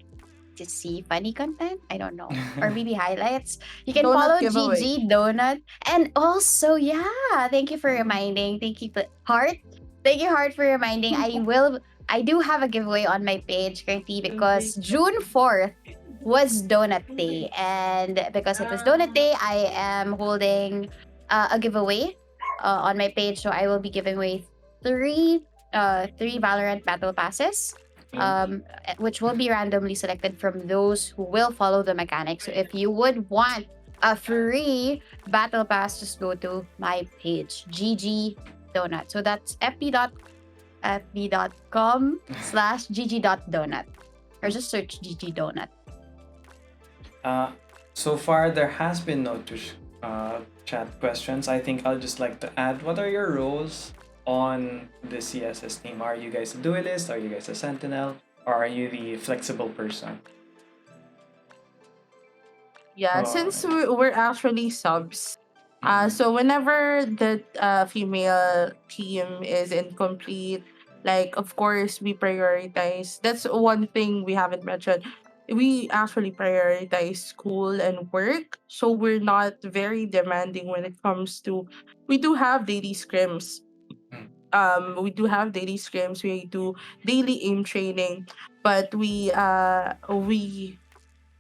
[SPEAKER 3] to see funny content, I don't know, or maybe highlights, you can
[SPEAKER 2] Donut
[SPEAKER 3] follow
[SPEAKER 2] giveaway.
[SPEAKER 3] GG Donut. And also, yeah, thank you for reminding. Thank you, Heart. Thank you, Heart, for reminding. I do have a giveaway on my page currently because June 4th was Donut Day. And because it was Donut Day, I am holding a giveaway on my page. So I will be giving away three Valorant battle passes, which will be randomly selected from those who will follow the mechanics. So if you would want a free battle pass, just go to my page, GG Donut. So that's fb.com/gg.donut, or just search GG Donut.
[SPEAKER 1] So far, there has been no chat questions. I think I'll just like to add, what are your roles on the CSS team? Are you guys a duelist? Are you guys a sentinel? Or are you the flexible person?
[SPEAKER 2] Yeah, since we're actually subs, so whenever the female team is incomplete, Like, of course, we prioritize. That's one thing we haven't mentioned. We actually prioritize school and work, so we're not very demanding when it comes to. We do have daily scrims.
[SPEAKER 1] Mm.
[SPEAKER 2] We do have daily scrims. We do daily aim training, but we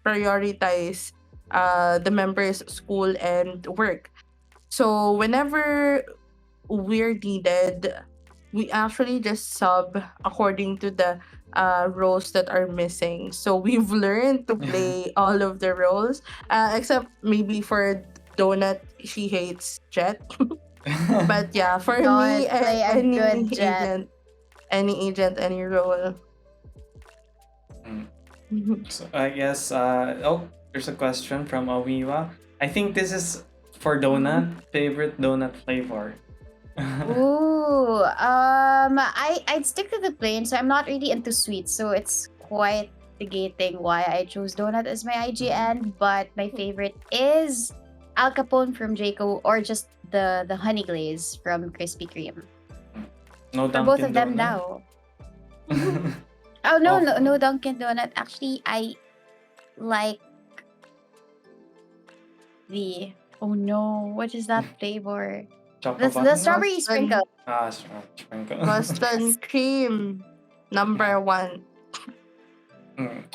[SPEAKER 2] prioritize the members' school and work. So whenever we're needed, we actually just sub according to the roles that are missing. So we've learned to play all of the roles, except maybe for Donut, she hates Jet. But yeah, for me,
[SPEAKER 3] Don't play a good jet.
[SPEAKER 2] any agent, any role.
[SPEAKER 1] Mm. So I guess oh, there's a question from Awiwa. I think this is for donut. Favorite donut flavor.
[SPEAKER 3] Ooh, I'd stick to the plain, so I'm not really into sweets, so it's quite negating why I chose donut as my IGN. But my favorite is Al Capone from Jayco, or just the honey glaze from Krispy Kreme.
[SPEAKER 1] No
[SPEAKER 3] For both
[SPEAKER 1] Dunkin'
[SPEAKER 3] of them
[SPEAKER 1] Donut.
[SPEAKER 3] now. Oh no,
[SPEAKER 1] Oh,
[SPEAKER 3] no, no Dunkin' Donut. Actually, I like the oh no, what is that flavor?
[SPEAKER 1] chocolate
[SPEAKER 3] The
[SPEAKER 1] buttermilk.
[SPEAKER 3] strawberry
[SPEAKER 2] Boston,
[SPEAKER 3] sprinkle.
[SPEAKER 1] Ah, sprinkle.
[SPEAKER 2] Boston
[SPEAKER 3] Yes.
[SPEAKER 2] cream, number one.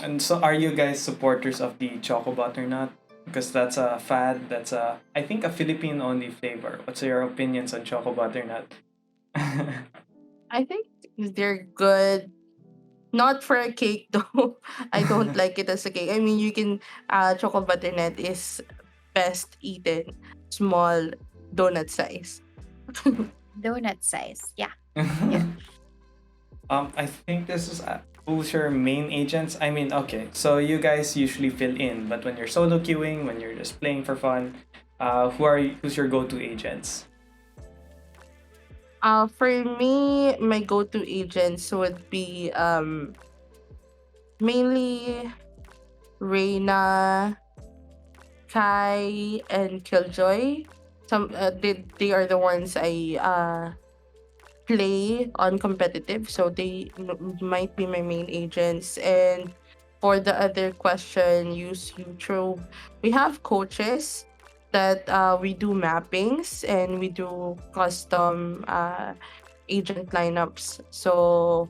[SPEAKER 1] And so, are you guys supporters of the choco butternut? Because that's a fad. That's a, I think, a Philippine only flavor. What's your opinions on choco butternut?
[SPEAKER 2] I think they're good. Not for a cake though. I don't like it as a cake. I mean, you can chocolate butternut is best eaten small donut size.
[SPEAKER 3] Donut size. Yeah. Yeah.
[SPEAKER 1] I think this is who's your main agents. I mean, okay, so you guys usually fill in, but when you're solo queuing, when you're just playing for fun, who's your go-to agents?
[SPEAKER 2] For me, my go-to agents would be mainly Reina, Kai, and Killjoy. They are the ones I play on competitive, so they might be my main agents. And for the other question, use YouTube. We have coaches that we do mappings and we do custom agent lineups. So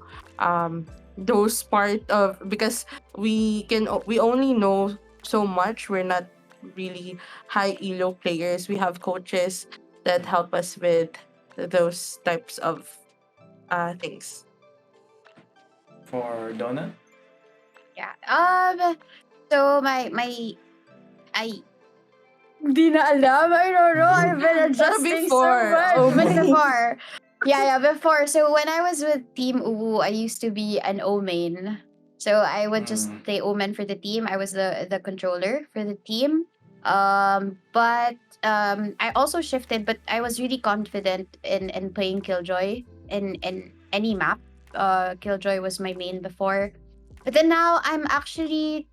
[SPEAKER 2] those part of, because we only know so much. We're not really high elo players. We have coaches that help us with those types of things.
[SPEAKER 1] For Donut?
[SPEAKER 3] Yeah. So my I di na alam. I don't know. I've been
[SPEAKER 2] Pero
[SPEAKER 3] adjusting so
[SPEAKER 2] before,
[SPEAKER 3] much.
[SPEAKER 2] oh
[SPEAKER 3] But
[SPEAKER 2] my.
[SPEAKER 3] before. Yeah, before. So when I was with Team Uwu, I used to be an O main. So I would just
[SPEAKER 1] Mm.
[SPEAKER 3] play Omen for the team. I was the controller for the team. But I also shifted, but I was really confident in playing Killjoy in any map. Killjoy was my main before. But then now I'm actually,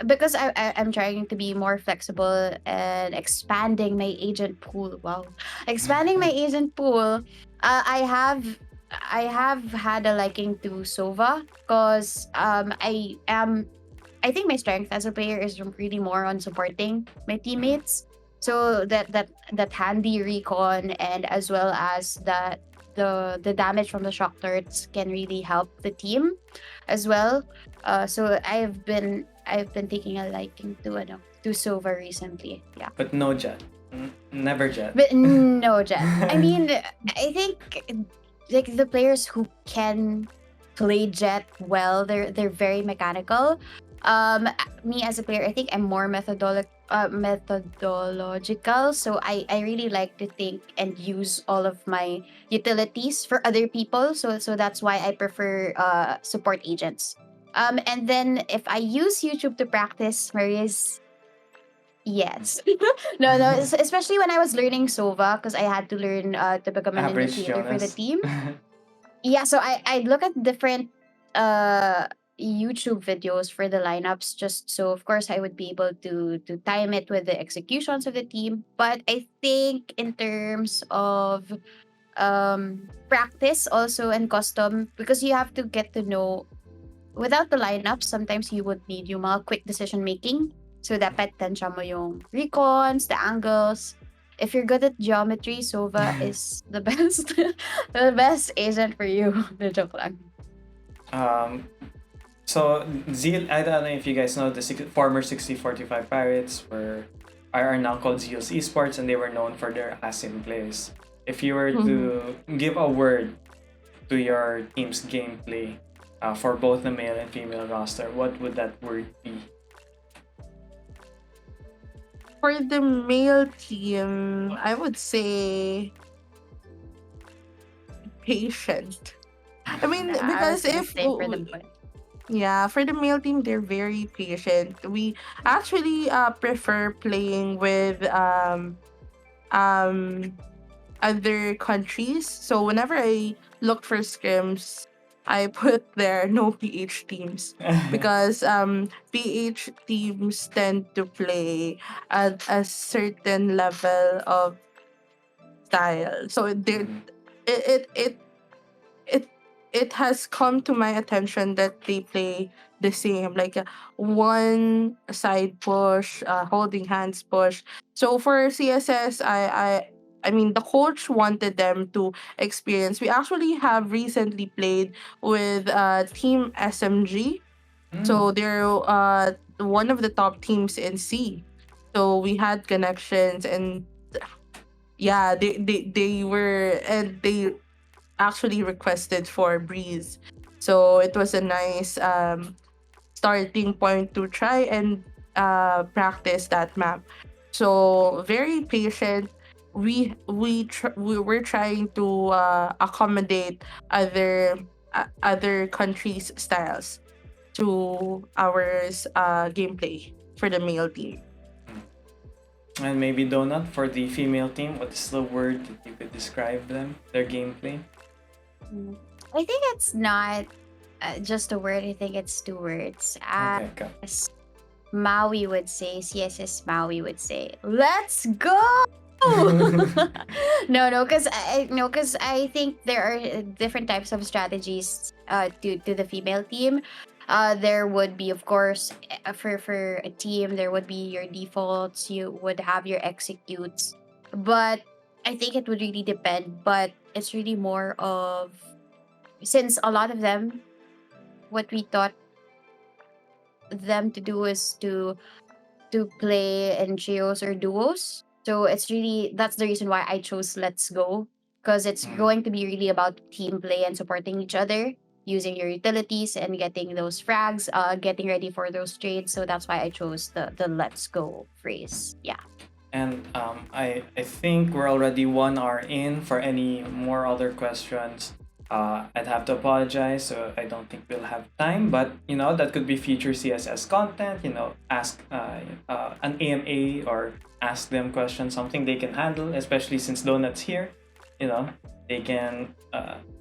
[SPEAKER 3] because I'm trying to be more flexible and expanding my agent pool. Wow, expanding my agent pool. I have had a liking to Sova, because I think my strength as a player is really more on supporting my teammates. So that handy recon, and as well as that the damage from the shock turrets can really help the team as well. So I've been taking a liking to Sova recently. Yeah.
[SPEAKER 1] But no Jet. Never Jet.
[SPEAKER 3] But no, Jet. I mean, I think like the players who can play Jet well, they're very mechanical. Me as a player, I think I'm more methodological. So I really like to think and use all of my utilities for other people. So that's why I prefer support agents. And then if I use YouTube to practice Maria's, yes. No, no, especially when I was learning Sova, because I had to learn to become an
[SPEAKER 1] Average
[SPEAKER 3] initiator for the
[SPEAKER 1] Jonas.
[SPEAKER 3] team. Yeah, so I look at different uh YouTube videos for the lineups, just so of course I would be able to time it with the executions of the team. But I think in terms of practice also and custom, because you have to get to know, without the lineup, sometimes you would need yung mga quick decision making. So dapat tansya mo yung recons, the angles. If you're good at geometry, Sova is the best the best agent for you. The joke lang.
[SPEAKER 1] Um, so Zeal, I don't know if you guys know the former 6045 Pirates are now called Zeal's Esports, and they were known for their asim plays. If you were to give a word to your team's gameplay for both the male and female roster, what would that word be?
[SPEAKER 2] For the male team, I would say patient. I mean,
[SPEAKER 3] I was
[SPEAKER 2] because
[SPEAKER 3] gonna
[SPEAKER 2] if
[SPEAKER 3] say for the boy.
[SPEAKER 2] yeah, for the male team, they're very patient. We actually prefer playing with um other countries. So whenever I look for scrims, I put there no PH teams because PH teams tend to play at a certain level of style. So
[SPEAKER 1] Mhm.
[SPEAKER 2] it it it it it has come to my attention that they play the same, like one side push, holding hands push. So for CSS, I mean, the coach wanted them to experience. We actually have recently played with Team SMG.
[SPEAKER 1] Mm.
[SPEAKER 2] So they're one of the top teams in C. So we had connections, and yeah, they were, and they actually requested for Breeze. So it was a nice starting point to try and practice that map. So very patient. We were trying to accommodate other countries' styles to our gameplay for the male team.
[SPEAKER 1] And maybe Donut for the female team. What is the word that you could describe them, their gameplay?
[SPEAKER 3] Mm. I think it's not just a word. I think it's two words.
[SPEAKER 1] Okay, go.
[SPEAKER 3] As Maui would say, CSS Maui would say, "Let's go!" No, because I think there are different types of strategies to the female team. There would be, of course, for a team, there would be your defaults. You would have your executes, but I think it would really depend. But it's really more of, since a lot of them, what we thought them to do is to play in trios or duos. So it's really, that's the reason why I chose Let's Go, because it's
[SPEAKER 1] Mm.
[SPEAKER 3] going to be really about team play and supporting each other, using your utilities and getting those frags, getting ready for those trades. So that's why I chose the Let's Go phrase. Yeah.
[SPEAKER 1] And I think we're already 1 hour in. For any more other questions, I'd have to apologize. So I don't think we'll have time. But that could be future CSS content. Ask an AMA or ask them questions, something they can handle. Especially since Donut's here, they can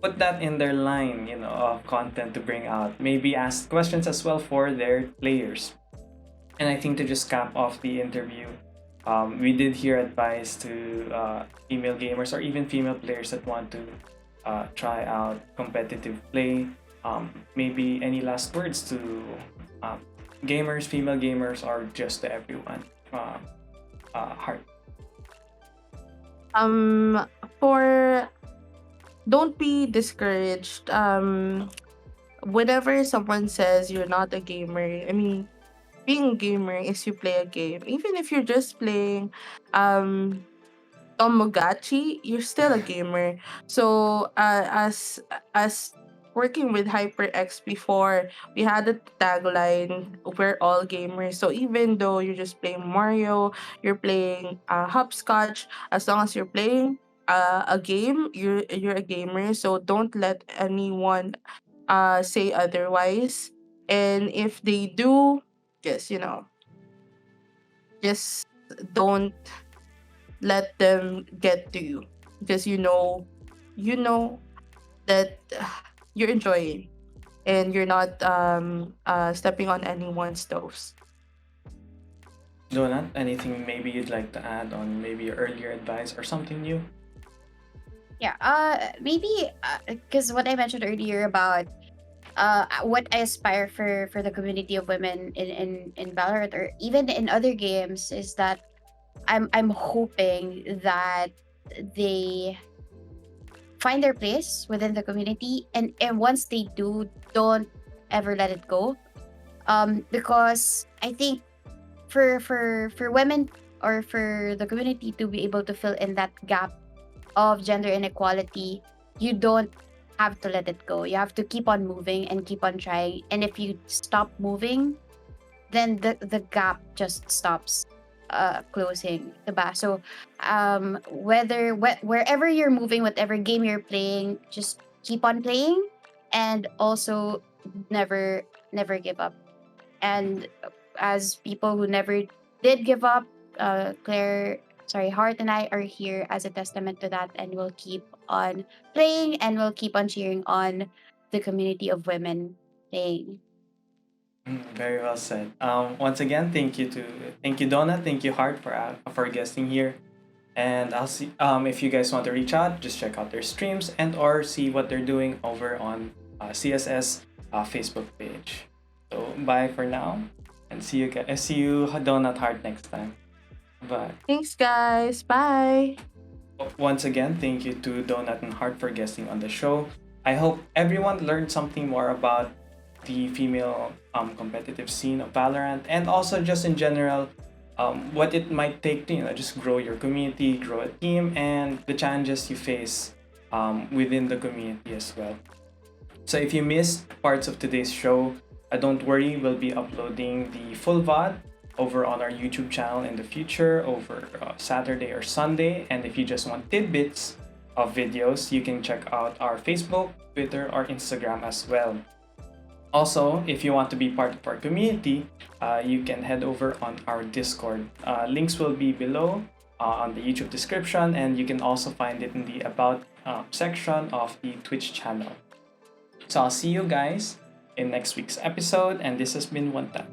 [SPEAKER 1] put that in their line, of content to bring out. Maybe ask questions as well for their players. And I think to just cap off the interview, we did hear advice to female gamers or even female players that want to try out competitive play. Maybe any last words to um, gamers, female gamers, or just to everyone? Heart.
[SPEAKER 2] Um, for Don't be discouraged. Whenever someone says you're not a gamer, I mean, being a gamer is you play a game. Even if you're just playing um Tomogachi, you're still a gamer. So as working with HyperX before, we had a tagline, "We're all gamers." So even though you're just playing Mario, you're playing hopscotch, as long as you're playing a game, you're a gamer. So don't let anyone say otherwise. And if they do, just just don't let them get to you, because you know that you're enjoying, and you're not stepping on anyone's toes.
[SPEAKER 1] Donut, anything maybe you'd like to add on maybe your earlier advice or something new?
[SPEAKER 3] Yeah. Maybe because what I mentioned earlier about what I aspire for the community of women in Valorant or even in other games is that I'm hoping that they find their place within the community, and once they do, don't ever let it go. Because I think for women or for the community to be able to fill in that gap of gender inequality, you don't have to let it go. You have to keep on moving and keep on trying. And if you stop moving, then the gap just stops closing, diba? So wherever you're moving, whatever game you're playing, just keep on playing, and also never give up. And as people who never did give up, Claire, sorry, Heart and I are here as a testament to that, and we'll keep on playing and we'll keep on cheering on the community of women playing.
[SPEAKER 1] Very well said. Once again, thank you Donna, thank you Hart for guesting here. And I'll see if you guys want to reach out, just check out their streams and or see what they're doing over on CSS Facebook page. So bye for now, and see you guys. See you Donut Heart next time. Bye.
[SPEAKER 2] Thanks, guys. Bye.
[SPEAKER 1] Once again, thank you to Donut and Heart for guesting on the show. I hope everyone learned something more about the female competitive scene of Valorant, and also just in general, what it might take to just grow your community, grow a team, and the challenges you face within the community as well. So if you missed parts of today's show, don't worry, we'll be uploading the full VOD over on our YouTube channel in the future over Saturday or Sunday. And if you just want tidbits of videos, you can check out our Facebook, Twitter, or Instagram as well. Also, if you want to be part of our community, you can head over on our Discord. Links will be below on the YouTube description, and you can also find it in the About section of the Twitch channel. So I'll see you guys in next week's episode, and this has been One Tap.